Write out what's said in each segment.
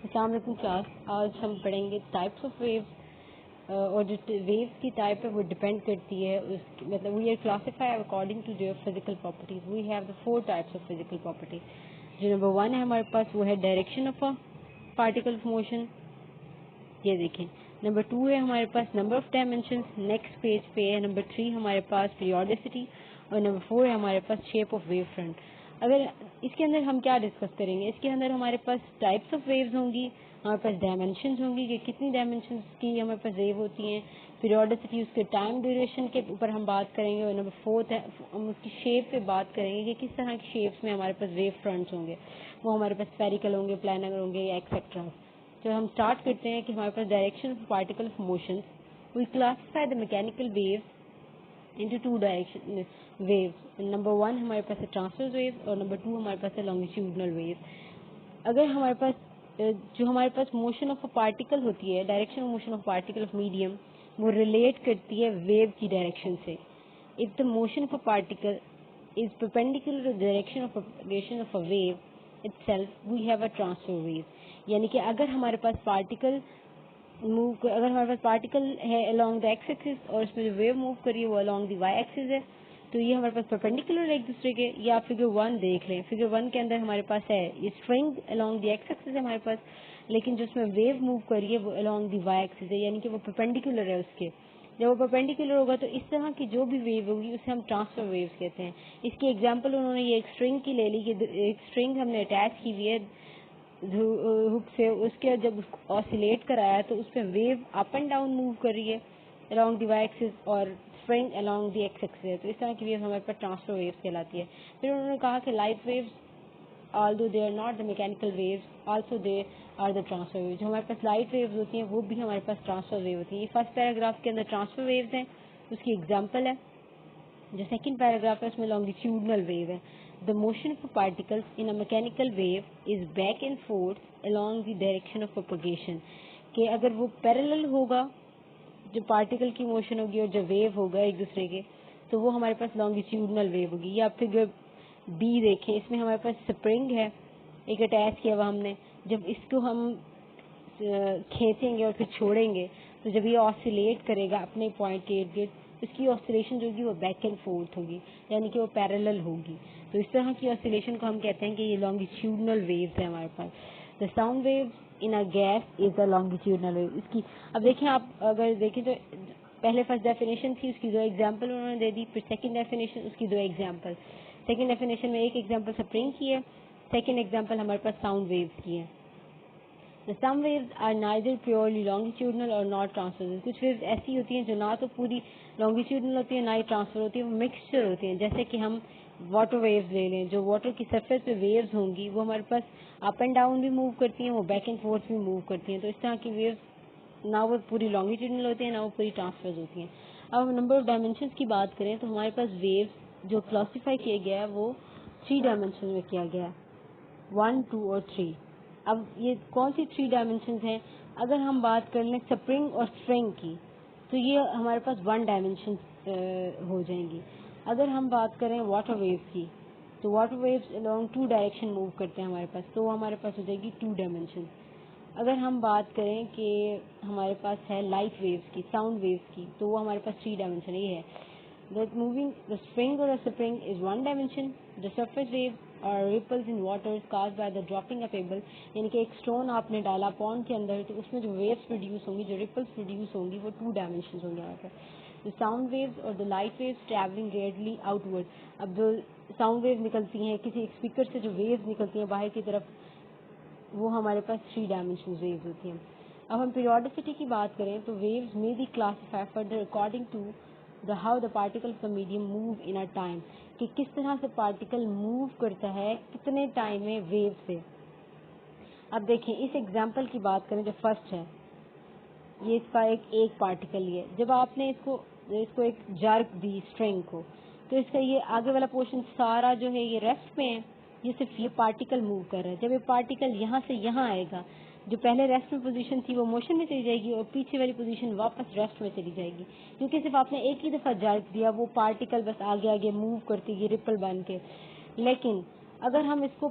السلام علیکم کلاس. آج ہم پڑھیں گے ٹائپس آف ویوز. اور جو ویوز کی ٹائپ ہے وہ ڈپینڈ کرتی ہے اس مطلب we are classify according to their physical properties. We have the 4 types of physical properties. جو نمبر 1 ہے ہمارے پاس وہ ہے direction of particle of motion. یہ دیکھیں. نمبر 2 ہے ہمارے پاس number of dimensions. Next page پہ ہے نمبر 3 ہمارے پاس پیریوڈیسٹی. اور نمبر 4 ہے ہمارے پاس شیپ آف ویو فرنٹ. اگر اس کے اندر ہم کیا ڈسکس کریں گے, اس کے اندر ہمارے پاس ٹائپس آف ویوز ہوں گی, ہمارے پاس ڈائمینشنز ہوں گی کہ کتنی ڈائمینشنز کی ہمارے پاس ویو ہوتی ہیں, پیریوڈیسٹی اس کے ٹائم ڈیوریشن کے اوپر ہم بات کریں گے, اور نمبر 4 ہے ہم اس کی شیپ پہ بات کریں گے کہ کس طرح کی شیپس میں ہمارے پاس ویو فرنٹس ہوں گے. وہ ہمارے پاس اسفیریکل ہوں گے, پلانر ہوں گے, ایکسیٹرا. تو ہم اسٹارٹ کرتے ہیں کہ ہمارے پاس direction of particle of motion. We classify the mechanical waves into 2 direction waves. Number 1 ہمارے پاس ہے ٹرانسورس ویو, اور نمبر 2 ہمارے پاس ہے لانگیٹیوڈنل ویو. اگر ہمارے پاس جو ہمارے پاس موشن آف اے پارٹیکل ہوتی ہے, direction of motion of particle of medium, وہ ریلیٹ کرتی ہے ویو کی ڈائریکشن سے. If the motion of a particle is perpendicular to the direction of propagation of a wave itself, we have a transfer wave. یعنی کہ اگر ہمارے پاس particle اگر ہمارے پاس پارٹیکل ہے along the x axis اور اس میں جو ویو موو کر رہی ہے وہ along the y axis ہے, تو یہ ہمارے پاس perpendicular ہے ایک دوسرے کے. یا فگر 1 دیکھ لیں, فگر 1 کے اندر ہمارے پاس ہے یہ string along the x axis ہے ہمارے پاس, لیکن جو اس میں ویو موو کر رہی ہے وہ along the y axis ہے, یعنی کہ وہ perpendicular ہے اس کے. جب وہ perpendicular ہوگا تو اس طرح کی جو بھی ویو ہوگی اسے ہم ٹرانسفر ویوز کہتے ہیں. اس کی ایگزامپل انہوں نے یہ ایک string کی لے لی کہ ایک string ہم نے اٹیچ کی ہوئی ہے ہک سے, اس کے جب آسیلیٹ کرایا تو اس پہ wave up and down move کر رہی ہے along the y axis اور spring along the x axis ہے. تو اس طرح کی ویو ہمارے پاس ٹرانسفر ویوز کہلاتی ہے. پھر انہوں نے کہا کہ light waves although they are not the mechanical waves also they are the transfer waves. جو ہمارے پاس لائٹ ویوز ہوتی ہیں وہ بھی ہمارے پاس ٹرانسفر ویو ہوتی ہیں. یہ فرسٹ پیراگراف کے اندر ٹرانسفر ویوز ہیں, اس کی ایگزامپل ہے. جو سیکنڈ پیراگراف ہے اس میں لانگیٹیوڈنل ویو ہے. The motion of particles in a mechanical wave is back and forth along the direction of propagation. کہ اگر وہ پیرالل ہوگا, جو پارٹیکل کی موشن ہوگی اور جو ویو ہوگا ایک دوسرے کے, تو وہ ہمارے پاس لانگیٹیوڈنل ویو ہوگی. یا فگر بی دیکھیں, اس میں ہمارے پاس سپرنگ ہے ایک اٹیچ کیا ہوا ہم نے. جب اس کو ہم کھینچیں گے اور پھر چھوڑیں گے تو جب یہ آسیلیٹ کرے گا اپنے پوائنٹ کے ارد گرد, اس کی آسیلیشن جو ہوگی وہ بیک اینڈ فورتھ ہوگی, یعنی کہ وہ پیرالل ہوگی. تو اس طرح کی آسیلیشن کو ہم کہتے ہیں کہ یہ لانگیٹیوڈنل ویوز ہے ہمارے پاس. The sound waves in a gas is a longitudinal wave. اس کی اب دیکھیں, آپ اگر دیکھیں تو پہلے فرسٹ ڈیفینیشن تھی, اس کی 2 ایگزامپل انہوں نے دے دی. پھر سیکنڈ ڈیفینیشن, اس کی 2 ایگزامپل. سیکنڈ ڈیفینیشن میں ایک ایگزامپل سپرنگ کی ہے, سیکنڈ ایگزامپل ہمارے پاس ساؤنڈ ویوز کی ہے. The some waves are neither purely longitudinal or not transverse. کچھ ویوز ایسی ہوتی ہیں جو نہ تو پوری longitudinal ہوتی ہیں نہ ہی ٹرانسفر ہوتی ہیں, وہ مکسچر ہوتی ہیں. جیسے کہ ہم واٹر ویوز لے لیں, جو واٹر کی سرفیس پہ ویوز ہوں گی وہ ہمارے پاس اپ اینڈ ڈاؤن بھی موو کرتی ہیں, وہ بیک اینڈ فورتھ بھی موو کرتی ہیں. تو اس طرح کی ویوز نہ وہ پوری longitudinal ہوتی ہیں نہ وہ پوری ٹرانسفر ہوتی ہیں. اب نمبر آف ڈائمینشنس کی بات کریں تو ہمارے پاس ویوز جو کلاسیفائی کیا گیا ہے وہ 3 ڈائمینشن میں کیا گیا ہے, 1, 2 اور 3. اب یہ کون سی 3 ڈائمینشنز ہیں؟ اگر ہم بات کر لیں سپرنگ اور اسٹرنگ کی تو یہ ہمارے پاس 1 ڈائمینشن ہو جائیں گی. اگر ہم بات کریں واٹر ویوز کی تو water waves along 2 direction move کرتے ہیں ہمارے پاس, تو ہمارے پاس ہو جائے گی 2 ڈائمینشن. اگر ہم بات کریں کہ ہمارے پاس ہے لائٹ ویوز کی, ساؤنڈ ویوز کی, تو وہ ہمارے پاس 3 ڈائمینشن یہ ہے. The spring or a spring is 1 dimension. The surface waves are ripples in water caused by the dropping of pebble. یعنی کہ ایک اسٹون آپ نے ڈالا پونڈ کے اندر تو اس میں جو ویوز پروڈیوس ہوں گی, جو ریپلس پروڈیوس ہوں گی, وہ 2 ڈائمینشنز ہوں گے ہمارے پاس. The sound waves or the light waves traveling radially outward. اب جو ساؤنڈ ویوز نکلتی ہیں کسی ایک اسپیکر سے, جو ویوز نکلتی ہیں باہر کی طرف, وہ ہمارے پاس 3 ڈائمینشنز ویوز ہوتی ہیں. اب ہم پیریوڈیسٹی کی بات کریں تو views may be classified further according to how the particle of the medium move in a time. کہ کس طرح سے پارٹیکل موو کرتا ہے کتنے ٹائم میں ویو سے. اب دیکھیں اس ایگزامپل کی بات کریں جو فرسٹ ہے, یہ اس کا ایک پارٹیکل ہی ہے. جب آپ نے اس کو ایک جرک دی اسٹرنگ کو, تو اس کا یہ آگے والا پورشن سارا جو ہے یہ ریسٹ میں ہے, یہ صرف یہ پارٹیکل موو کر رہا ہے. جب یہ پارٹیکل یہاں سے یہاں آئے گا, جو پہلے ریسٹ میں پوزیشن تھی وہ موشن میں چلی جائے گی, اور پیچھے والی پوزیشن واپس ریسٹ میں چلی جائے گی, کیونکہ صرف آپ نے ایک ہی دفعہ جرک دیا, وہ پارٹیکل بس آگے آگے موو کرتی گئی ریپل بن کے. لیکن اگر ہم اس کو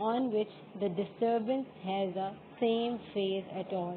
on which the disturbance has a same phase at all,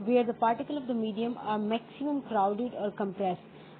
where the particle of the medium are maximum crowded or compressed।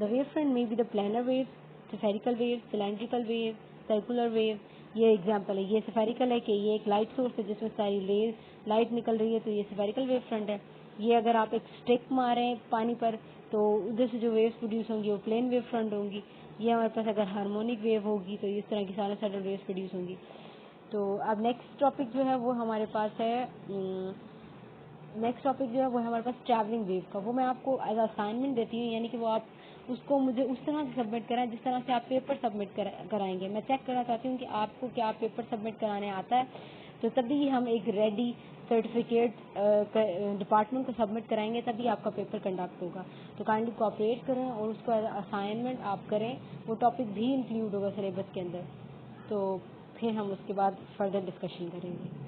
The wavefront may be the planar wave, spherical wave, cylindrical wave, circular wave, یہ example ہے, یہ spherical ہے کہ یہ ایک light source ہے جس میں ساری لائٹ نکل رہی ہے, تو یہ سفیریکل ویو فرنٹ ہے. یہ اگر آپ ایک اسٹک ماریں پانی پر تو ادھر سے جو ویوز پروڈیوس ہوں گی وہ پلین ویو فرنٹ ہوں گی. یہ ہمارے پاس اگر ہارمونک ویو ہوگی تو اس طرح کی سائنوسائڈل ویوز پروڈیوس ہوں گی. تو اب نیکسٹ ٹاپک جو ہے وہ ہمارے پاس ہے, نیکسٹ ٹاپک جو ہے وہ ہمارے پاس ٹریولنگ ویو کا. وہ میں آپ کو ایز اسائنمنٹ دیتی ہوں, یعنی کہ وہ آپ اس کو مجھے اس طرح سے سبمٹ کرائیں جس طرح سے آپ پیپر سبمٹ کرائیں گے. میں چیک کرنا چاہتی ہوں کہ آپ کو کیا پیپر سبمٹ کرانے آتا ہے, تو تبھی ہم ایک ریڈی سرٹیفکیٹ ڈپارٹمنٹ کو سبمٹ کرائیں گے, تبھی آپ کا پیپر کنڈکٹ ہوگا. تو کائنڈلی کوآپریٹ کریں اور اس کو اسائنمنٹ آپ کریں. وہ ٹاپک بھی انکلوڈ ہوگا سلیبس کے اندر, تو پھر ہم اس کے بعد فردر ڈسکشن کریں گے.